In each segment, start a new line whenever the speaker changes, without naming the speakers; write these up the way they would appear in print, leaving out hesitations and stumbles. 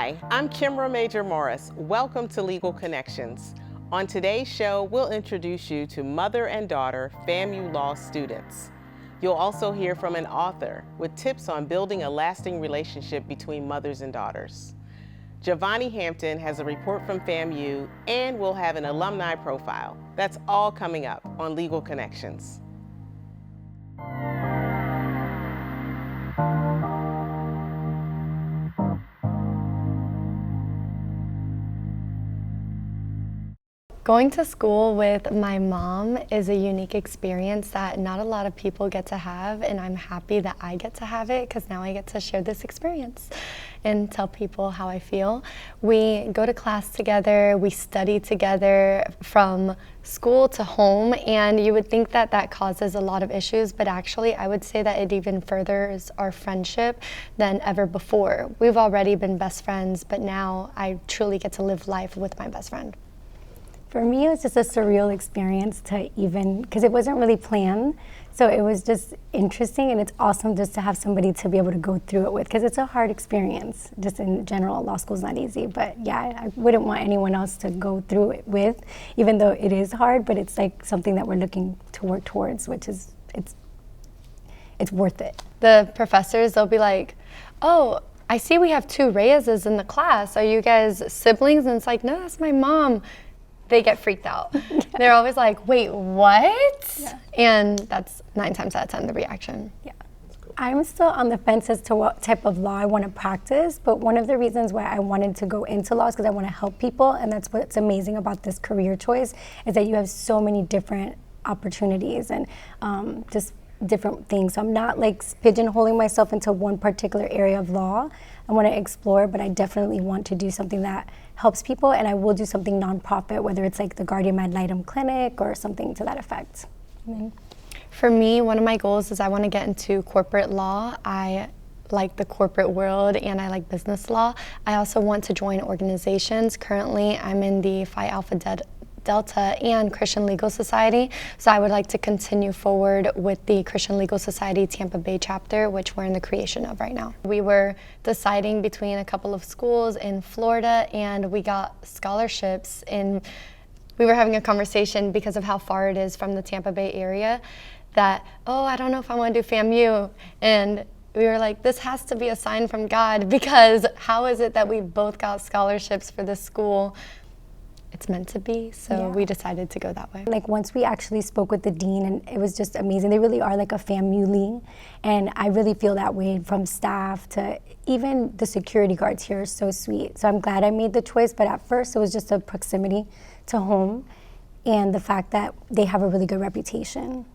Hi, I'm Kimra Major-Morris. Welcome to Legal Connections. On today's show, we'll introduce you to mother and daughter FAMU Law students. You'll also hear from an author with tips on building a lasting relationship between mothers and daughters. Javonni Hampton has a report from FAMU, and we'll have an alumni profile. That's all coming up on Legal Connections.
Going to school with my mom is a unique experience that not a lot of people get to have, and I'm happy that I get to have it because now I get to share this experience and tell people how I feel. We go to class together, we study together from school to home, and you would think that that causes a lot of issues, but actually I would say that it even furthers our friendship than ever before. We've already been best friends, but now I truly get to live life with my best friend.
For me, it was just a surreal experience to even, because it wasn't really planned, so it was just interesting, and it's awesome just to have somebody to be able to go through it with, because it's a hard experience. Just in general, law school is not easy, but yeah, I wouldn't want anyone else to go through it with, even though it is hard, but it's like something that we're looking to work towards, which is, it's worth it.
The professors, they'll be like, oh, I see we have 2 Reyeses in the class. Are you guys siblings? And it's like, no, that's my mom. They get freaked out. Yeah. They're always like, wait, what? Yeah. And that's 9 times out of 10 the reaction.
Yeah. Cool. I'm still on the fence as to what type of law I want to practice, but one of the reasons why I wanted to go into law is because I want to help people, and that's what's amazing about this career choice, is that you have so many different opportunities and just different things. So I'm not like pigeonholing myself into one particular area of law. I want to explore, but I definitely want to do something that helps people, and I will do something nonprofit, whether it's like the Guardian Ad Litem Clinic or something to that effect.
For me, one of my goals is I want to get into corporate law. I like the corporate world and I like business law. I also want to join organizations. Currently, I'm in the Phi Alpha Delta and Christian Legal Society, so I would like to continue forward with the Christian Legal Society Tampa Bay chapter, which we're in the creation of right now. We were deciding between a couple of schools in Florida, and we got scholarships, and we were having a conversation because of how far it is from the Tampa Bay area that, oh, I don't know if I want to do FAMU, and we were like, this has to be a sign from God, because how is it that we both got scholarships for this school? It's meant to be, so we decided to go that way.
Like once we actually spoke with the dean, and it was just amazing. They really are like a family, and I really feel that way from staff to even the security guards here are so sweet. So I'm glad I made the choice, but at first it was just a proximity to home and the fact that they have a really good reputation.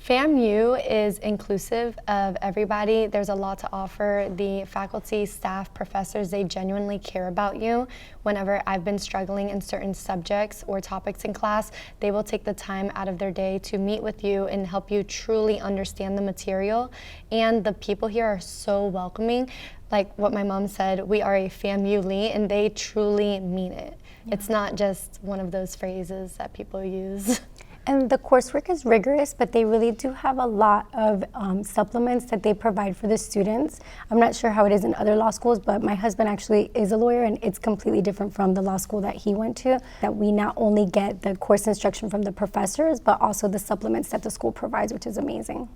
FAMU is inclusive of everybody. There's a lot to offer. The faculty, staff, professors, they genuinely care about you. Whenever I've been struggling in certain subjects or topics in class, they will take the time out of their day to meet with you and help you truly understand the material. And the people here are so welcoming. Like what my mom said, we are a FAMU, and they truly mean it. Yeah. It's not just one of those phrases that people use.
And the coursework is rigorous, but they really do have a lot of supplements that they provide for the students. I'm not sure how it is in other law schools, but my husband actually is a lawyer, and it's completely different from the law school that he went to, that we not only get the course instruction from the professors, but also the supplements that the school provides, which is amazing.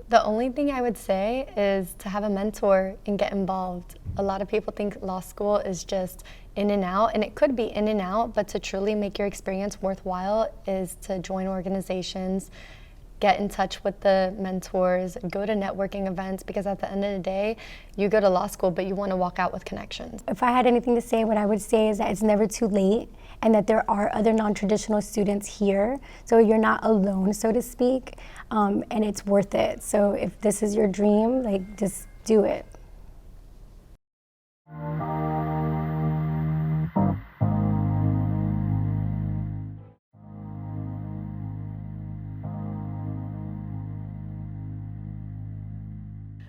The only thing I would say is to have a mentor and get involved. A lot of people think law school is just in and out, and it could be in and out, but to truly make your experience worthwhile is to join organizations, get in touch with the mentors, go to networking events, because at the end of the day, you go to law school, but you want to walk out with connections.
If I had anything to say, what I would say is that it's never too late, and that there are other non-traditional students here, so you're not alone, so to speak, and it's worth it. So if this is your dream, like, just do it.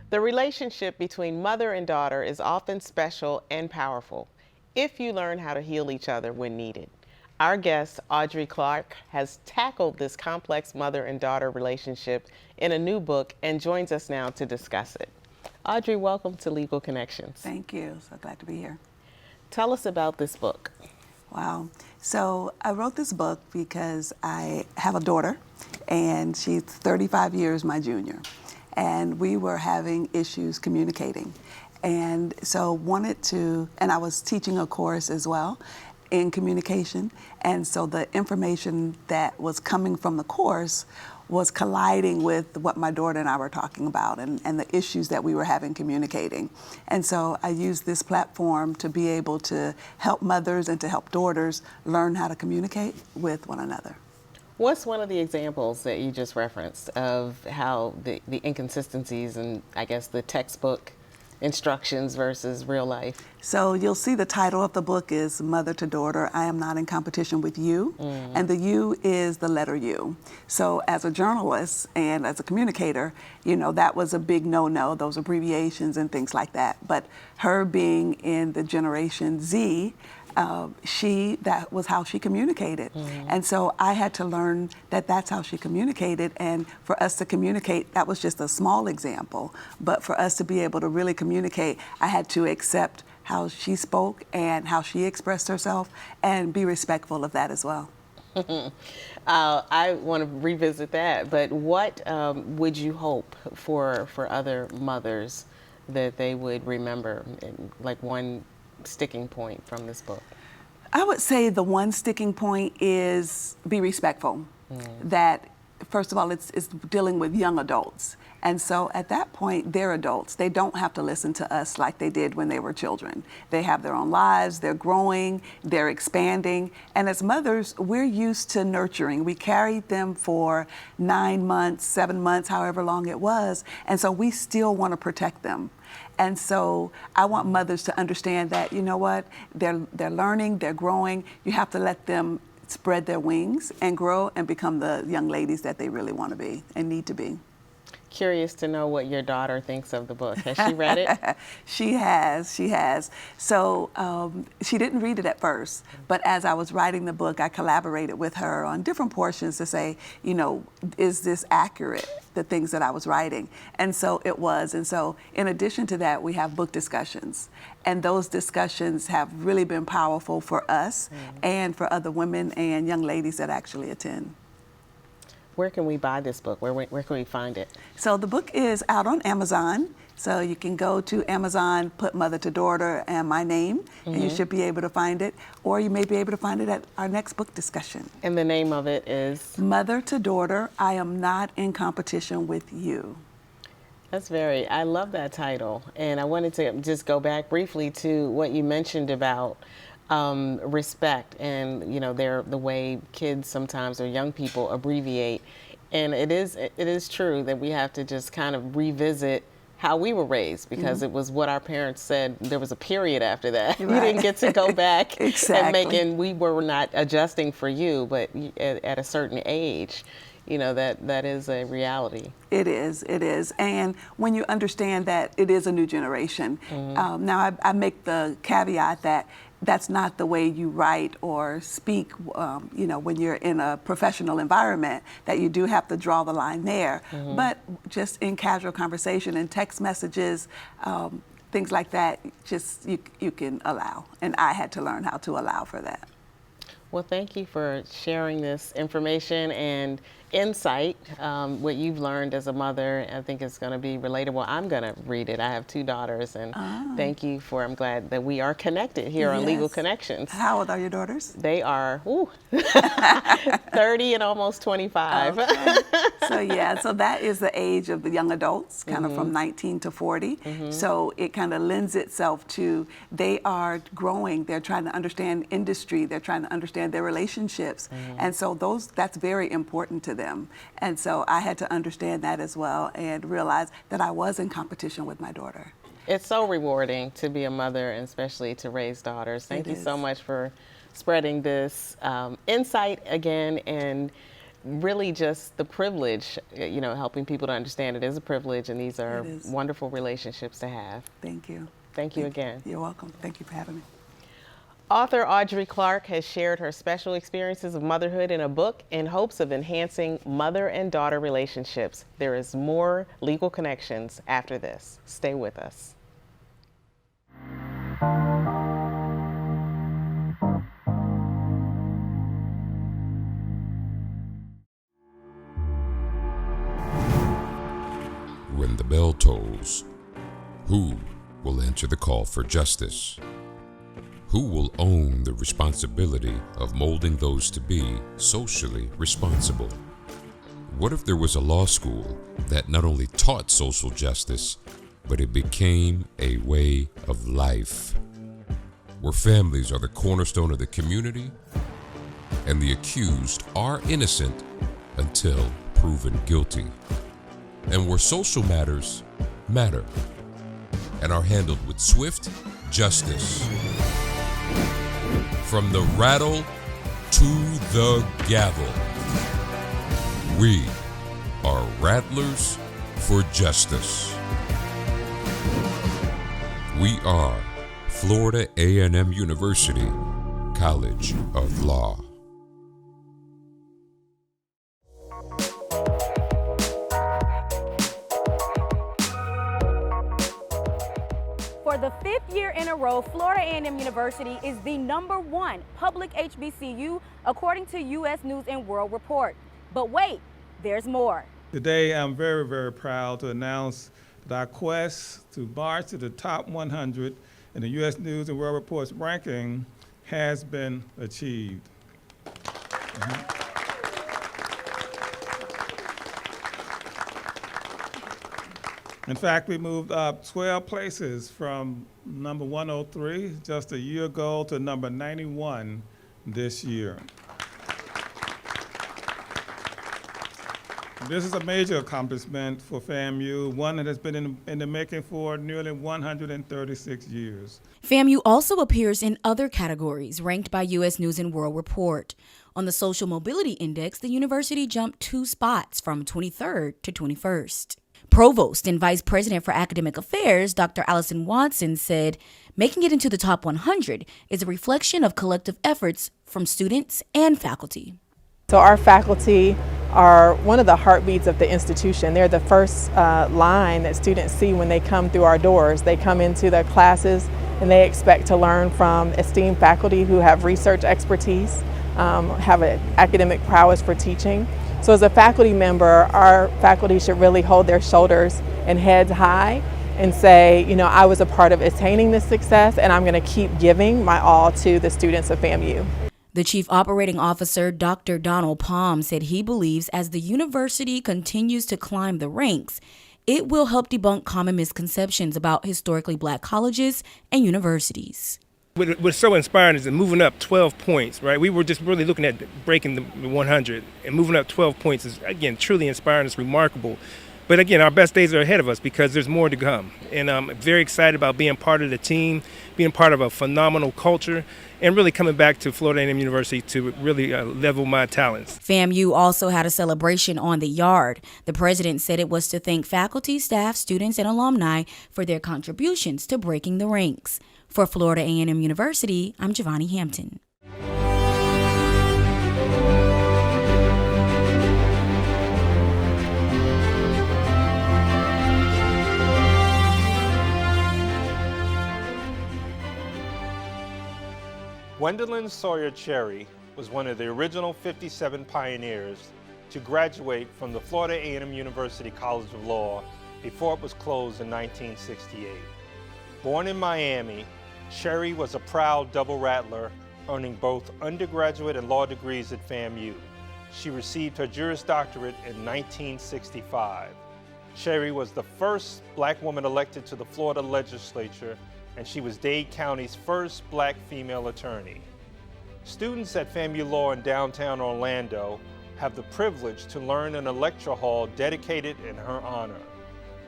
The relationship between mother and daughter is often special and powerful if you learn how to heal each other when needed. Our guest, Audrey Clarke, has tackled this complex mother and daughter relationship in a new book and joins us now to discuss it. Audrey, welcome to Legal Connections.
Thank you. So glad to be here.
Tell us about this book.
Wow. So I wrote this book because I have a daughter, and she's 35 years my junior. And we were having issues communicating. And so wanted to, and I was teaching a course as well in communication. And so the information that was coming from the course was colliding with what my daughter and I were talking about and the issues that we were having communicating. And so I used this platform to be able to help mothers and to help daughters learn how to communicate with one another.
What's one of the examples that you just referenced of how the inconsistencies and I guess the textbook instructions versus real life?
So you'll see the title of the book is Mother to Daughter, I Am Not in Competition with You. And the U is the letter U. So as a journalist and as a communicator, you know, that was a big no-no, those abbreviations and things like that. But her being in the Generation Z, that was how she communicated. And so I had to learn that that's how she communicated. And for us to communicate, that was just a small example. But for us to be able to really communicate, I had to accept how she spoke and how she expressed herself and be respectful of that as well.
I want to revisit that, but what would you hope for other mothers that they would remember, like one sticking point from this book?
I would say the one sticking point is be respectful. That, first of all, it's dealing with young adults. And so at that point, they're adults. They don't have to listen to us like they did when they were children. They have their own lives, they're growing, they're expanding. And as mothers, we're used to nurturing. We carried them for 9 months, 7 months, however long it was. And so we still want to protect them. And so I want mothers to understand that, you know what, they're learning, they're growing. You have to let them spread their wings and grow and become the young ladies that they really want to be and need to be.
Curious to know what your daughter thinks of the book. Has she read it?
She has. So she didn't read it at first, but as I was writing the book, I collaborated with her on different portions to say, you know, is this accurate, the things that I was writing? And so it was. And so in addition to that, we have book discussions. And those discussions have really been powerful for us and for other women and young ladies that actually attend.
Where can we buy this book? Where can we find it?
So the book is out on Amazon. So you can go to Amazon, put Mother to Daughter and my name, and you should be able to find it. Or you may be able to find it at our next book discussion.
And the name of it is?
Mother to Daughter, I Am Not in Competition with You.
I love that title. And I wanted to just go back briefly to what you mentioned about respect and, you know, the way kids sometimes or young people abbreviate. And it is true that we have to just kind of revisit how we were raised, because it was what our parents said. There was a period after that.
Right.
You didn't get to go back
Exactly.
and we were not adjusting for you, but at a certain age, you know, that is a reality.
It is. And when you understand that it is a new generation, now I make the caveat that that's not the way you write or speak, you know, when you're in a professional environment, that you do have to draw the line there. But just in casual conversation and text messages, things like that, just you can allow. And I had to learn how to allow for that.
Well, thank you for sharing this information and insight. What you've learned as a mother, I think it's going to be relatable. I'm going to read it. I have 2 daughters, and thank you I'm glad that we are connected here on Legal Connections.
How old are your daughters?
They are 30 and almost 25.
Okay. So that is the age of the young adults, kind of from 19 to 40. So it kind of lends itself to, they are growing, they're trying to understand industry, they're trying to understand their relationships. And so that's very important to them. And so I had to understand that as well and realize that I was in competition with my daughter.
It's so rewarding to be a mother, and especially to raise daughters. Thank you so much for spreading this insight again, and really just the privilege, you know, helping people to understand it is a privilege, and these are wonderful relationships to have.
Thank you.
Thank you again.
You're welcome. Thank you for having me.
Author Audrey Clarke has shared her special experiences of motherhood in a book in hopes of enhancing mother and daughter relationships. There is more Legal Connections after this. Stay with us.
the bell tolls, who will answer the call for justice? Who will own the responsibility of molding those to be socially responsible? What if there was a law school that not only taught social justice, but it became a way of life, where families are the cornerstone of the community and the accused are innocent until proven guilty, and where social matters matter and are handled with swift justice? From the rattle to the gavel, we are Rattlers for Justice. We are Florida A&M University College of Law.
For the 5th year in a row, Florida A&M University is the #1 public HBCU according to U.S. News & World Report. But wait, there's more.
Today, I'm very, very proud to announce that our quest to march to the top 100 in the U.S. News & World Report's ranking has been achieved. In fact, we moved up 12 places from number 103 just a year ago to number 91 this year. This is a major accomplishment for FAMU, one that has been in the making for nearly 136 years.
FAMU also appears in other categories ranked by U.S. News & World Report. On the Social Mobility Index, the university jumped 2 spots from 23rd to 21st. Provost and Vice President for Academic Affairs, Dr. Allison Watson, said making it into the top 100 is a reflection of collective efforts from students and faculty.
So our faculty are one of the heartbeats of the institution. They're the first line that students see when they come through our doors. They come into the classes and they expect to learn from esteemed faculty who have research expertise, have an academic prowess for teaching. So as a faculty member, our faculty should really hold their shoulders and heads high and say, you know, I was a part of attaining this success and I'm going to keep giving my all to the students of FAMU.
The Chief Operating Officer, Dr. Donald Palm, said he believes as the university continues to climb the ranks, it will help debunk common misconceptions about historically Black colleges and universities.
What's so inspiring is that moving up 12 points, right? We were just really looking at breaking the 100, and moving up 12 points is, again, truly inspiring. It's remarkable. But again, our best days are ahead of us because there's more to come. And I'm very excited about being part of the team, being part of a phenomenal culture, and really coming back to Florida A&M University to really level my talents.
FAMU also had a celebration on the yard. The president said it was to thank faculty, staff, students, and alumni for their contributions to breaking the ranks. For Florida A&M University, I'm Javonni Hampton.
Gwendolyn Sawyer Cherry was one of the original 57 pioneers to graduate from the Florida A&M University College of Law before it was closed in 1968. Born in Miami, Cherry was a proud double rattler, earning both undergraduate and law degrees at FAMU. She received her Juris Doctorate in 1965. Cherry was the first Black woman elected to the Florida legislature, and she was Dade County's first Black female attorney. Students at FAMU Law in downtown Orlando have the privilege to learn in a lecture hall dedicated in her honor.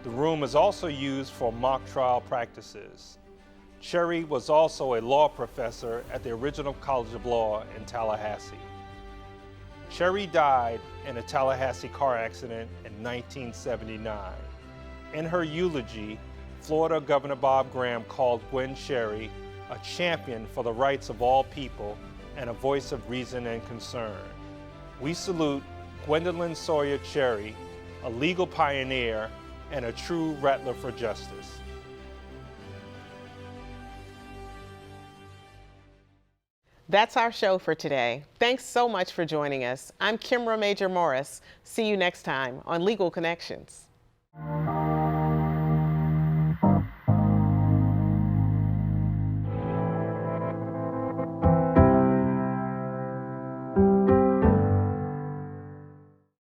The room is also used for mock trial practices. Cherry was also a law professor at the original College of Law in Tallahassee. Cherry died in a Tallahassee car accident in 1979. In her eulogy, Florida Governor Bob Graham called Gwen Cherry a champion for the rights of all people and a voice of reason and concern. We salute Gwendolyn Sawyer Cherry, a legal pioneer and a true rattler for justice.
That's our show for today. Thanks so much for joining us. I'm Kimra Major-Morris. See you next time on Legal Connections.